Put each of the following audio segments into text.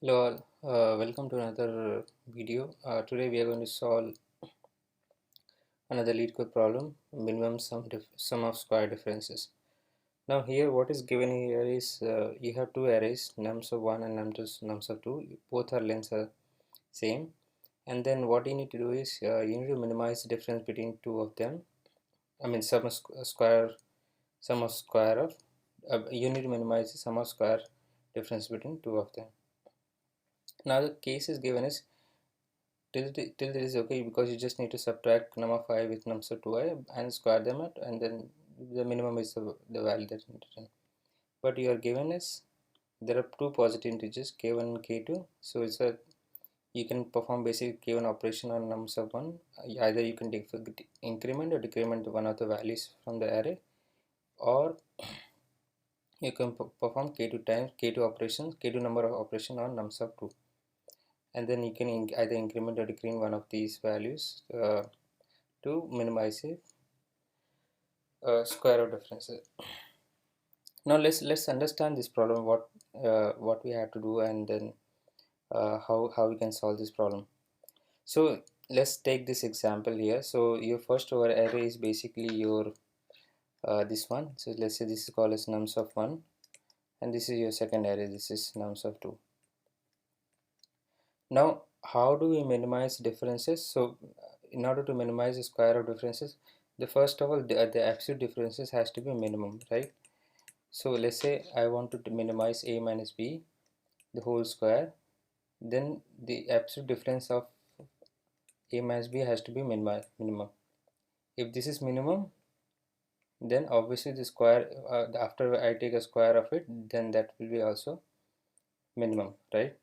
Hello all, welcome to another video. Today we are going to solve another LeetCode problem, minimum sum of square differences. Now here what is given here is you have two arrays, nums of 1 and nums of 2, both are lengths are same, and then what you need to do is you need to minimize the difference between two of them. I mean sum of square of you need to minimize the sum of square difference between two of them. Now the case is given is till this is okay, because you just need to subtract num of I with nums of 2i and square them out, and then the minimum is the value that you return. But you are given is there are two positive integers k1 and k2, so it's a you can perform basic k1 operation on nums of 1. Either you can increment or decrement one of the values from the array, or you can perform k2 times k2 operations, k2 number of operation on nums of 2, and then you can either increment or decrement one of these values to minimize it square root differences. Now let's understand this problem, what we have to do, and then how we can solve this problem. So let's take this example here. So your first over array is basically your this one. So let's say this is called as nums of 1, and this is your second array, this is nums of 2. Now how do we minimize differences? So in order to minimize the square root differences, the first of all the absolute differences has to be minimum, right? So let's say I wanted to minimize a minus b the whole square, then the absolute difference of a minus b has to be minimum. If this is minimum, then obviously the square after I take a square of it, then that will be also minimum, right?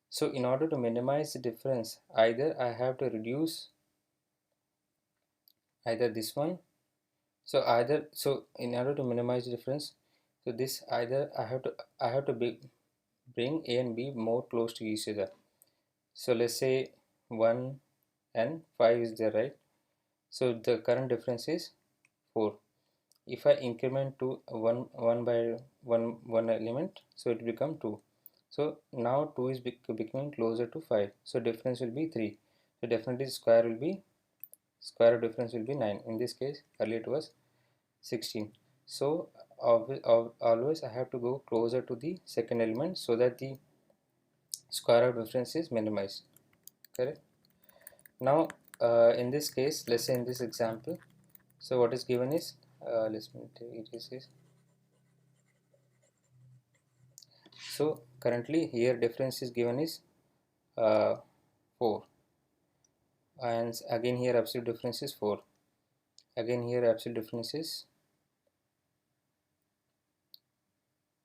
So in order to minimize the difference, either I have to reduce either this one. So in order to minimize the difference, so this either I have to bring a and b more close to each other. So let's say 1 and 5 is there, right? So the current difference is 4. If I increment to one by one element, so it become 2. So now 2 is becoming closer to 5, so difference will be 3. So definitely square of difference will be 9. In this case earlier it was 16. So always I have to go closer to the second element so that the square of difference is minimized, correct? Now in this case, let's say in this example, so what is given is let's it is so currently here difference is given is 4, and again here absolute difference is 4, again here absolute difference is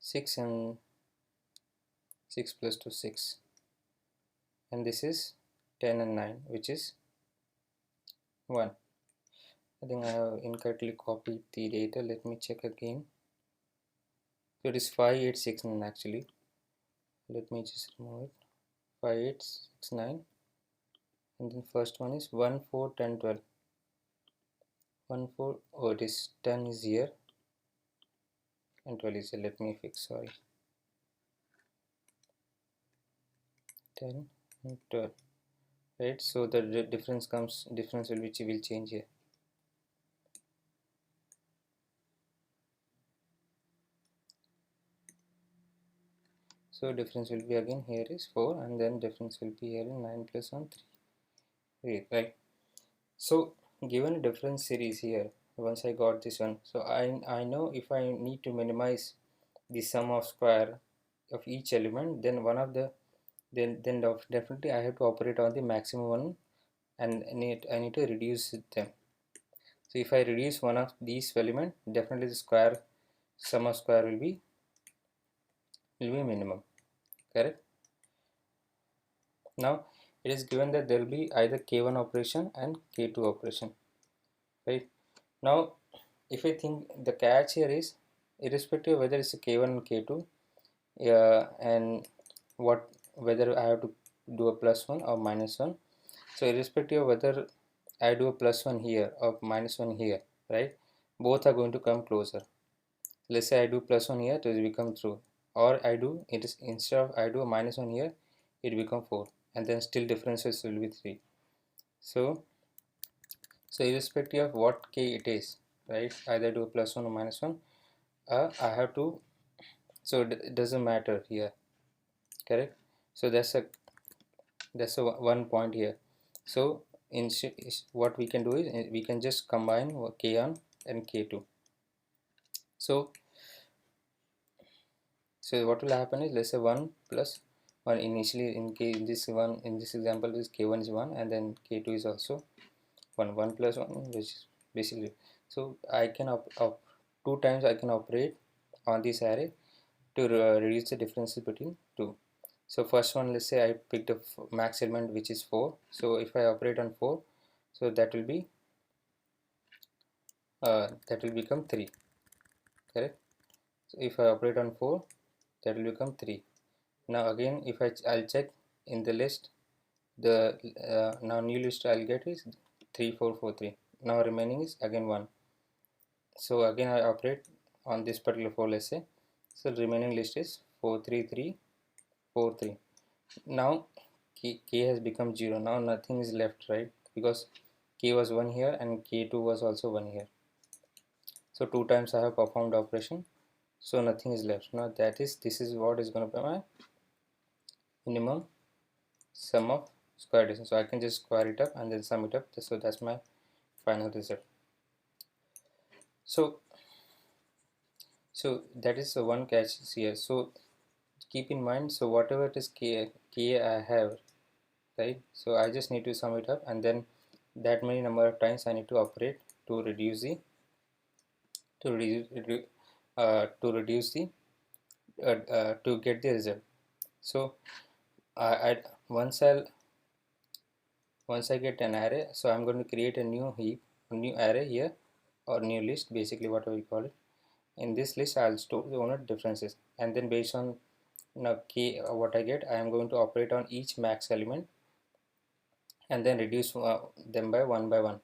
6, and 6 plus 2 6, and this is 10 and 9, which is 1. I think I have incorrectly copied the data. Let me check again. So it is 5 8 6 9 actually. Let me just remove it. 5 8 6 9, and then first one is 1 4 10 12. 1 4, oh it is 10 is here and 12 is here. Let me fix, sorry, 10 and 12, right? So the difference will change here. So difference will be again here is 4, and then difference will be here in 9 plus 1 3, right? So given a difference series here, once I got this one, so I know if I need to minimize the sum of square of each element, then one of the then definitely I have to operate on the maximum one, and I need to reduce them. So if I reduce one of these element, definitely the sum of square will be minimum, correct? Now it is given that there will be either k1 operation and k2 operation, right? Now if I think the catch here is irrespective of whether it's a k1 or k2, and whether I have to do a plus 1 or minus 1. So irrespective of whether I do a plus 1 here or minus 1 here, right, both are going to come closer. Let's say I do plus 1 here, it will become true, or I do it is instead of I do a minus 1 here, it become 4, and then still differences will be 3. So irrespective of what k it is, right, either do +1 or -1, I have to, so it doesn't matter here, correct? So that's a one point here. So what we can do is we can just combine k1 and k2. So what will happen is, let's say 1 plus 1 initially in this one, in this example is k1 is 1, and then k2 is also 1 plus 1, which is basically, so I can two times I can operate on this array to reduce the differences between two. So first one, let's say I picked a max element which is 4, so if I operate on 4, so that will be that will become 3, correct? So if I operate on 4, that will become 3. Now again, if I'll check in the list, the now new list I'll get is 3 4 4 3. Now remaining is again 1. So again I operate on this particular 4, let's say, so the remaining list is 4 3 3 4 3. Now k has become 0. Now nothing is left, right, because k was 1 here and k2 was also 1 here. So two times I have performed operation, so nothing is left. Now this is what is going to be my minimum sum of square distance. So I can just square it up and then sum it up, so that's my final result. So that is the one catch here. So keep in mind, so whatever it is k I have, right, so I just need to sum it up, and then that many number of times I need to operate to reduce the to reduce the to get the result. So once I get an array, so I'm going to create a new heap, a new array here, or new list, basically whatever we call it. In this list I'll store the only differences, and then based on k what I get, I am going to operate on each max element and then reduce them by one,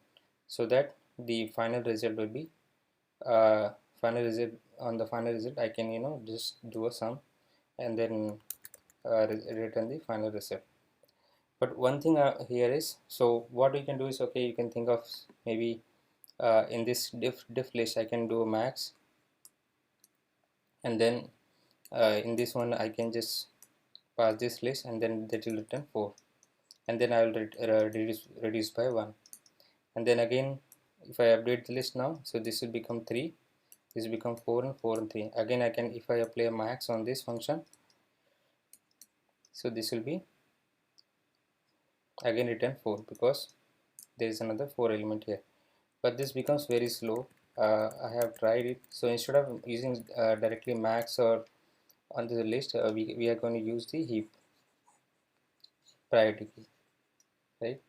so that the final result will be final result. On the final result I can just do a sum and then return the final result. But one thing here is, so what we can do is, okay, you can think of maybe in this diff list I can do a max, and then in this one I can just pass this list, and then that will return 4, and then I will reduce by 1, and then again if I update the list now, so this will become 3, this will become 4 and 4 and 3. Again I can, if I apply a max on this function, so this will be again return 4, because there is another 4 element here. But this becomes very slow. I have tried it, so instead of using directly max or on the list, we are going to use the heap priority key, right?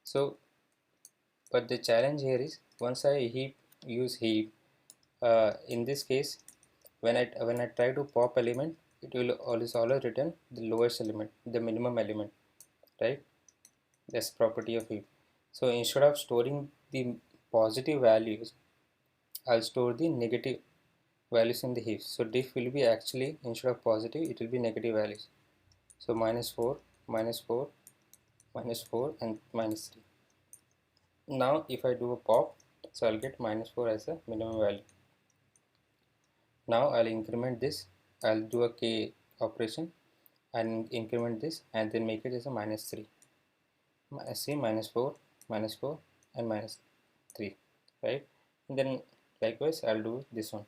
So but the challenge here is, once I use heap, in this case, when I try to pop element, it will always return the lowest element, the minimum element, right? That's property of heap. So instead of storing the positive values, I'll store the negative values in the heap. So diff will be actually, instead of positive, it will be negative values. So -4, -4, -4, and -3. Now if I do a pop, so I'll get -4 as a minimum value. Now I'll increment this, I'll do a k operation and increment this, and then make it as a -3. See, -4, -4, and -3, right? And then likewise I'll do this one.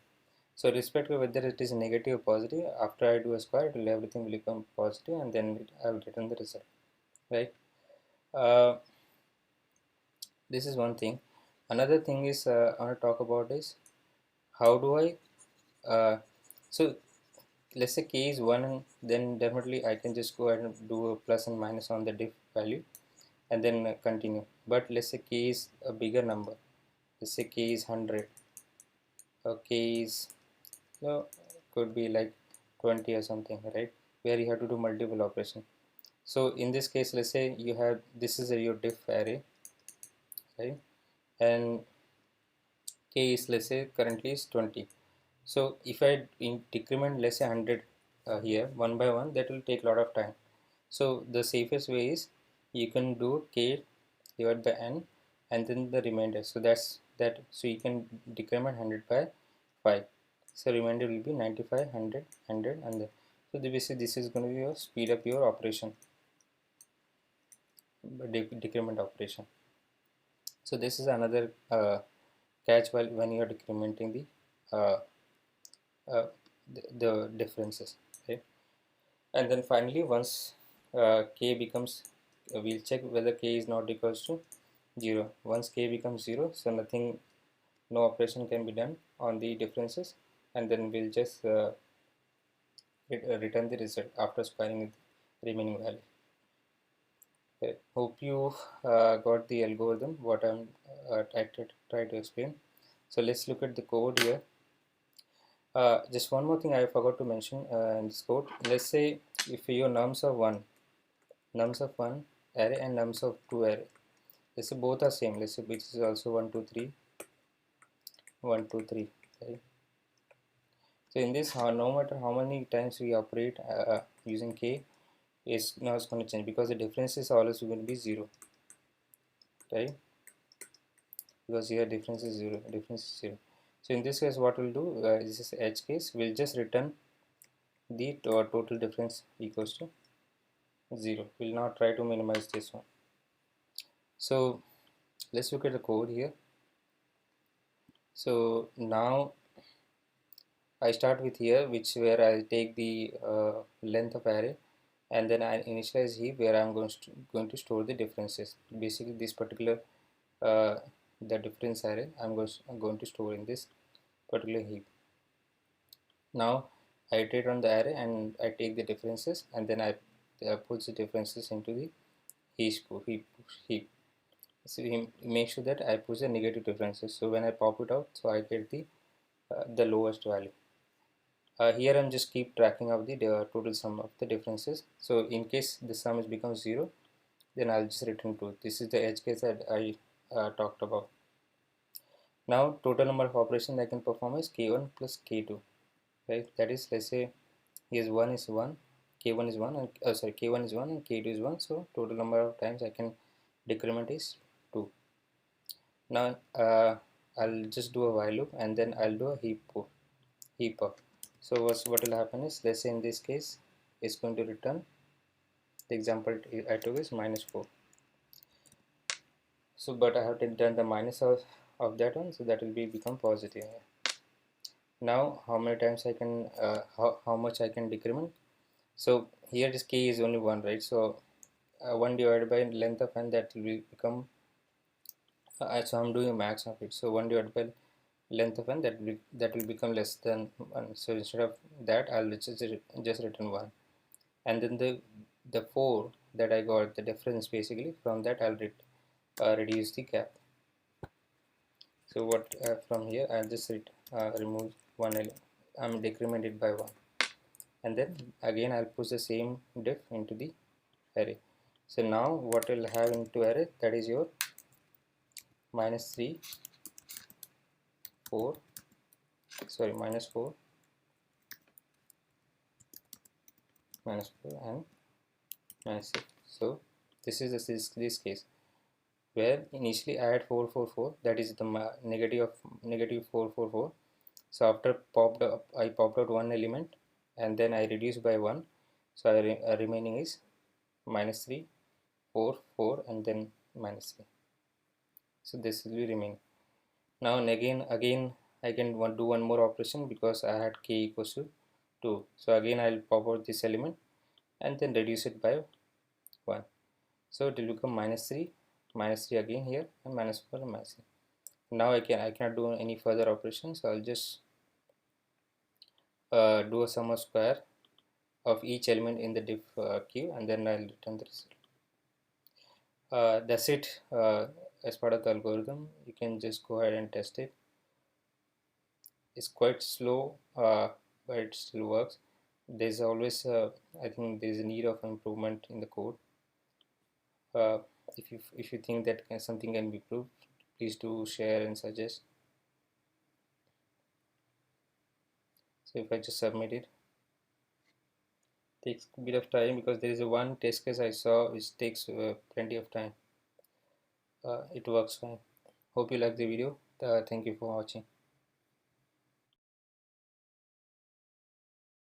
So irrespective of whether it is negative or positive, after I do a square, everything will become positive, and then I will return the result, right? This is one thing. Another thing is I want to talk about is, how do I so let's say k is 1, and then definitely I can just go ahead and do a plus and minus on the diff value, and then continue. But let's say k is a bigger number, let's say k is 100, or k is, could be like 20 or something, right, where you have to do multiple operations. So in this case, let's say you have, this is your diff array, right, and k is, let's say currently is 20. So if I decrement, let's say 100 here one by one, that will take a lot of time. So the safest way is you can do k divided by n and then the remainder. So that's that. So you can decrement 100 by 5. So remainder will be 95, 100, 100, and then so basically this is going to be your speed up your operation, decrement operation. So this is another catch while when you are decrementing uh, the differences, okay? And then finally, once k becomes, we'll check whether k is not equals to 0. Once k becomes 0, so nothing, no operation can be done on the differences, and then we'll just return the result after squaring the remaining value. Okay. Hope you got the algorithm what I'm try to explain. So let's look at the code here. Just one more thing I forgot to mention in this code. Let's say if your nums of one array and nums of two array, let's say both are same. Let's say which is also 1 2 3 1 2 3, right? So in this, no matter how many times we operate using k, is now it's going to change because the difference is always going to be 0, right? Because here difference is 0, difference is 0. So in this case, what we'll do, this is edge case, we'll just return the total difference equals to 0. We'll not try to minimize this one. So let's look at the code here. So now I start with here, which where I take the length of array, and then I initialize heap where I'm going to store the differences. Basically, this particular the difference array I'm going to store in this particular heap. Now I iterate on the array and I take the differences, and then I put the differences into the heap. So make sure that I put the negative differences. So when I pop it out, so I get the lowest value. Here I'm just keep tracking of the total sum of the differences. So in case the sum is becomes 0, then I'll just return 2. This is the edge case that I talked about. Now total number of operations I can perform is k1 plus k2, right? That is, let's say here's 1 is 1, k1 is 1, and k1 is 1 and k2 is 1. So total number of times I can decrement is 2. Now I'll just do a while loop and then I'll do a heap up. So what will happen is, let's say in this case it's going to return, the example I took is -4. So but I have to done the minus of that one, so that will become positive here. Now how many times I can how much I can decrement? So here this k is only 1, right? So 1 divided by length of n, that will become so I'm doing a max of it. So 1 divided by length of n, that will become less than 1. So instead of that, I'll just return 1, and then the 4 that I got, the difference basically from that, I'll reduce the gap. So what from here I'll just remove one element. I'm decrement it by 1, and then again I'll push the same diff into the array. So now what will have into array, that is your -3 4 sorry -4 -4 and -6. So this is this case where initially I had 444, that is the negative of -444. So after I popped out one element and then I reduced by 1, so remaining is -3 4 4 and then -3. So this will be remaining. Now and again I can do one more operation because I had k equals to 2. So again I'll pop out this element and then reduce it by 1. So it will become -3 again here, and -4 and -3. Now I cannot do any further operations, so I'll just do a sum of square of each element in the diff queue, and then I'll return the result. That's it. As part of the algorithm, you can just go ahead and test it. It's quite slow, but it still works. There's always I think there's a need of improvement in the code. If you think that something can be improved, please do share and suggest. So if I just submit it, Takes a bit of time because there is a one test case I saw which takes plenty of time. It works fine. Hope you like the video. Thank you for watching.